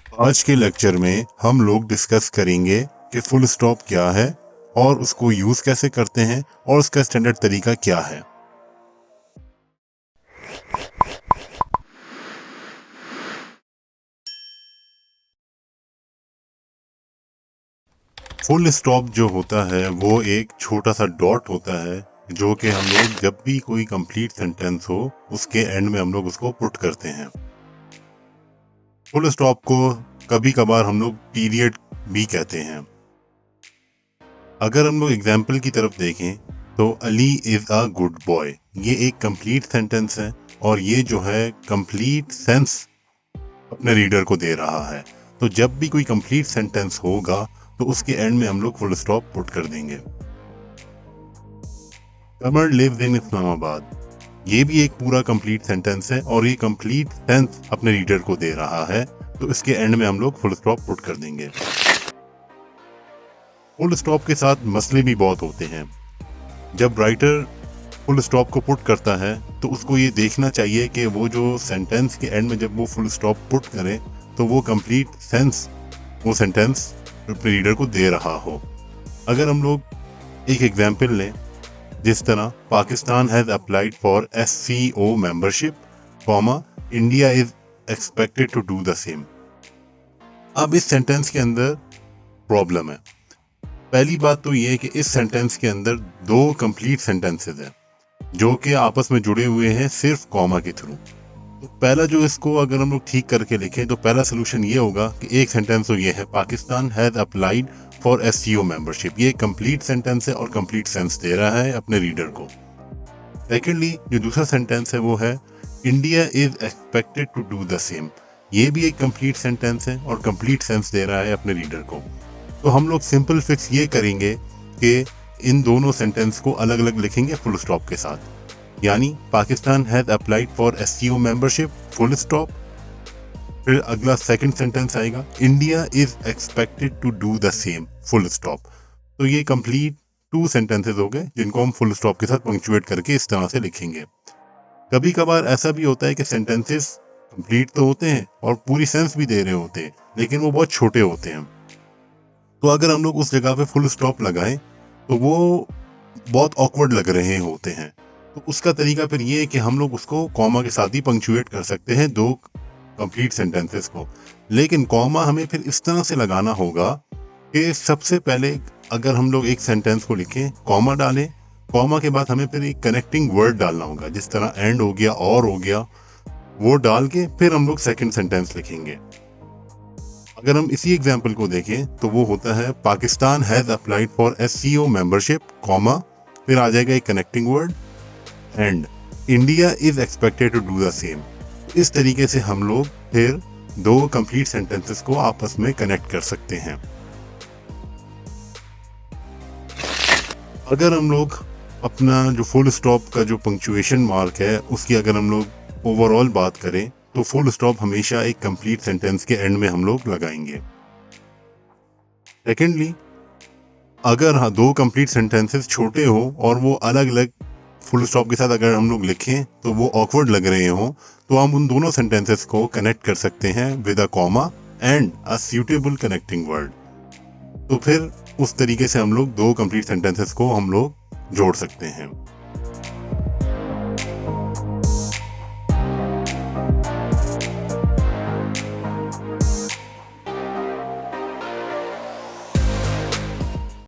आज के लेक्चर में हम लोग डिस्कस करेंगे कि फुल स्टॉप क्या है और उसको यूज कैसे करते हैं और उसका स्टैंडर्ड तरीका क्या है। फुल स्टॉप जो होता है वो एक छोटा सा डॉट होता है जो कि हम लोग जब भी कोई कंप्लीट सेंटेंस हो उसके एंड में हम लोग उसको पुट करते हैं। फुल स्टॉप को कभी कभार हम लोग पीरियड भी कहते हैं। अगर हम लोग एग्जाम्पल की तरफ देखें तो Ali is a good boy, ये एक कंप्लीट सेंटेंस है और ये जो है कंप्लीट सेंस अपने रीडर को दे रहा है। तो जब भी कोई कंप्लीट सेंटेंस होगा तो उसके एंड में हम लोग फुल स्टॉप पुट कर देंगे। कमर लिव्स इन इस्लामाबाद, ये भी एक पूरा कंप्लीट सेंटेंस है और ये कंप्लीट सेंस अपने रीडर को दे रहा है, तो इसके एंड में हम लोग फुल स्टॉप पुट कर देंगे। फुल स्टॉप के साथ मसले भी बहुत होते हैं। जब राइटर फुल स्टॉप को पुट करता है तो उसको ये देखना चाहिए कि वो जो सेंटेंस के एंड में जब वो फुल स्टॉप पुट करे तो वो कंप्लीट सेंस वो सेंटेंस अपने रीडर को दे रहा हो। अगर हम लोग एक एग्जांपल लें, जिस तरह Pakistan has applied for SCO membership, India is expected to do the same. अब इस सेंटेंस के अंदर प्रॉब्लम है। पहली बात तो ये है कि इस सेंटेंस के अंदर दो कंप्लीट सेंटेंसेस हैं जो कि आपस में जुड़े हुए हैं सिर्फ कॉमा के थ्रू। तो पहला जो इसको अगर हम लोग ठीक करके लिखें तो पहला सोल्यूशन ये होगा कि एक सेंटेंस तो ये है Pakistan has applied for SCO membership, ये कंप्लीट सेंटेंस है और कंप्लीट सेंस दे रहा है अपने रीडर को। सेकेंडली जो दूसरा सेंटेंस है वो है India is expected to do the same, ये भी एक कंप्लीट सेंटेंस है और कंप्लीट सेंस दे रहा है अपने रीडर को। तो हम लोग सिंपल फिक्स ये करेंगे कि इन दोनों सेंटेंस को अलग अलग लिखेंगे फुल स्टॉप के साथ, यानी Pakistan has applied for SCO membership full stop, फिर अगला सेकंड सेंटेंस आएगा India is expected to do the same full stop. तो ये कंप्लीट 2 सेंटेंसेस हो गए जिनको हम फुल स्टॉप के साथ पंक्चुएट करके इस तरह से लिखेंगे। कभी कभार ऐसा भी होता है कि सेंटेंसेस कंप्लीट तो होते हैं और पूरी सेंस भी दे रहे होते हैं लेकिन वो बहुत छोटे होते हैं, तो अगर हम लोग उस जगह पे फुल स्टॉप लगाएं तो वो बहुत ऑकवर्ड लग रहे होते हैं। तो उसका तरीका फिर ये है कि हम लोग उसको कॉमा के साथ ही पंक्चुएट कर सकते हैं दो कंप्लीट सेंटेंसेस को, लेकिन कॉमा हमें फिर इस तरह से लगाना होगा कि सबसे पहले अगर हम लोग एक सेंटेंस को लिखें कॉमा डालें, कॉमा के बाद हमें फिर एक कनेक्टिंग वर्ड डालना होगा, जिस तरह एंड हो गया और हो गया, वो डाल के फिर हम लोग सेकंड सेंटेंस लिखेंगे। अगर हम इसी एग्जाम्पल को देखें तो वो होता है Pakistan has applied for SCO membership, comma, फिर आ जाएगा एक connecting word and India is expected to do the same. इस तरीके से हम लोग फिर दो कंप्लीट सेंटेंसेस को आपस में कनेक्ट कर सकते हैं। अगर हम लोग अपना जो फुल स्टॉप का जो पंक्चुएशन मार्क है उसकी अगर हम लोग ओवरऑल बात करें तो फुल स्टॉप हमेशा एक कंप्लीट सेंटेंस के एंड में हम लोग लगाएंगे। सेकेंडली अगर दो कंप्लीट सेंटेंसेस छोटे हो और वो अलग अलग फुल स्टॉप के साथ अगर हम लोग लिखें तो वो ऑकवर्ड लग रहे हो, तो हम उन दोनों सेंटेंसेस को कनेक्ट कर सकते हैं with a comma and a suitable connecting word. तो फिर उस तरीके से हम लोग दो कंप्लीट सेंटेंसेस को हम लोग जोड़ सकते हैं।